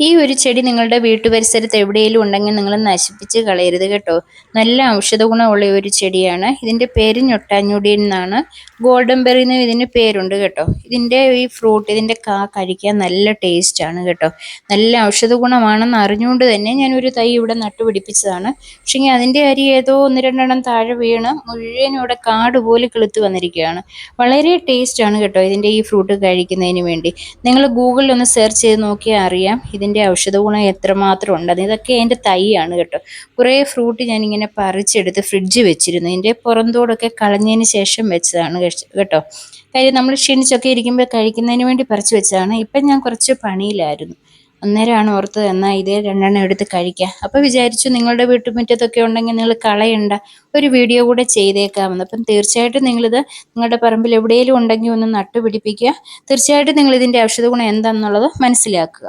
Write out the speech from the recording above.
ഈ ഒരു ചെടി നിങ്ങളുടെ വീട്ടുപരിസരത്ത് എവിടെയെങ്കിലും ഉണ്ടെങ്കിൽ നിങ്ങൾ നശിപ്പിച്ച് കളയരുത് കേട്ടോ. നല്ല ഔഷധ ഗുണമുള്ള ഒരു ചെടിയാണ്. ഇതിൻ്റെ പേര് ഞൊട്ടാഞ്ഞൊടിയൻ എന്നാണ്. ഗോൾഡൻ ബെറി എന്ന് ഇതിന് പേരുണ്ട് കേട്ടോ. ഇതിൻ്റെ ഈ ഫ്രൂട്ട്, ഇതിൻ്റെ കഴിക്കാൻ നല്ല ടേസ്റ്റാണ് കേട്ടോ. നല്ല ഔഷധ ഗുണമാണെന്ന് അറിഞ്ഞുകൊണ്ട് തന്നെ ഞാനൊരു തൈ ഇവിടെ നട്ടുപിടിപ്പിച്ചതാണ്. പക്ഷേ അതിൻ്റെ അരി ഏതോ ഒന്ന് രണ്ടെണ്ണം താഴെ വീണ് മുഴുവനും ഇവിടെ കാട് പോലെ കിളുത്ത് വന്നിരിക്കുകയാണ്. വളരെ ടേസ്റ്റാണ് കേട്ടോ ഇതിൻ്റെ ഈ ഫ്രൂട്ട് കഴിക്കുന്നതിന് വേണ്ടി. നിങ്ങൾ ഗൂഗിളിൽ ഒന്ന് സെർച്ച് ചെയ്ത് നോക്കിയാൽ അറിയാം ഇതിൻ്റെ ഔഷധ ഗുണം എത്രമാത്രം ഉണ്ടെന്ന്. ഇതൊക്കെ എൻ്റെ തൈയാണ് കേട്ടോ. കുറേ ഫ്രൂട്ട് ഞാനിങ്ങനെ പറിച്ചെടുത്ത് ഫ്രിഡ്ജിൽ വെച്ചിരുന്നു. ഇതിൻ്റെ പുറന്തോടൊക്കെ കളഞ്ഞതിന് ശേഷം വെച്ചതാണ് കേട്ടോ. കാര്യം നമ്മൾ ക്ഷീണിച്ചൊക്കെ ഇരിക്കുമ്പോൾ കഴിക്കുന്നതിന് വേണ്ടി പറിച്ചു വെച്ചതാണ്. ഇപ്പം ഞാൻ കുറച്ച് പണിയിലായിരുന്നു. അന്നേരമാണ് ഓർത്തത് എന്നാൽ ഇതേ രണ്ടെണ്ണം എടുത്ത് കഴിക്കാം. അപ്പോൾ വിചാരിച്ചു നിങ്ങളുടെ വീട്ടുമുറ്റത്തൊക്കെ ഉണ്ടെങ്കിൽ നിങ്ങൾ കളയണ്ട, ഒരു വീഡിയോ കൂടെ ചെയ്തേക്കാമെന്ന്. അപ്പം തീർച്ചയായിട്ടും നിങ്ങളിത് നിങ്ങളുടെ പറമ്പിൽ എവിടെയെങ്കിലും ഉണ്ടെങ്കിൽ ഒന്ന് നട്ടുപിടിപ്പിക്കുക. തീർച്ചയായിട്ടും നിങ്ങൾ ഇതിൻ്റെ ഔഷധ ഗുണം എന്താണെന്നുള്ളത് മനസ്സിലാക്കുക.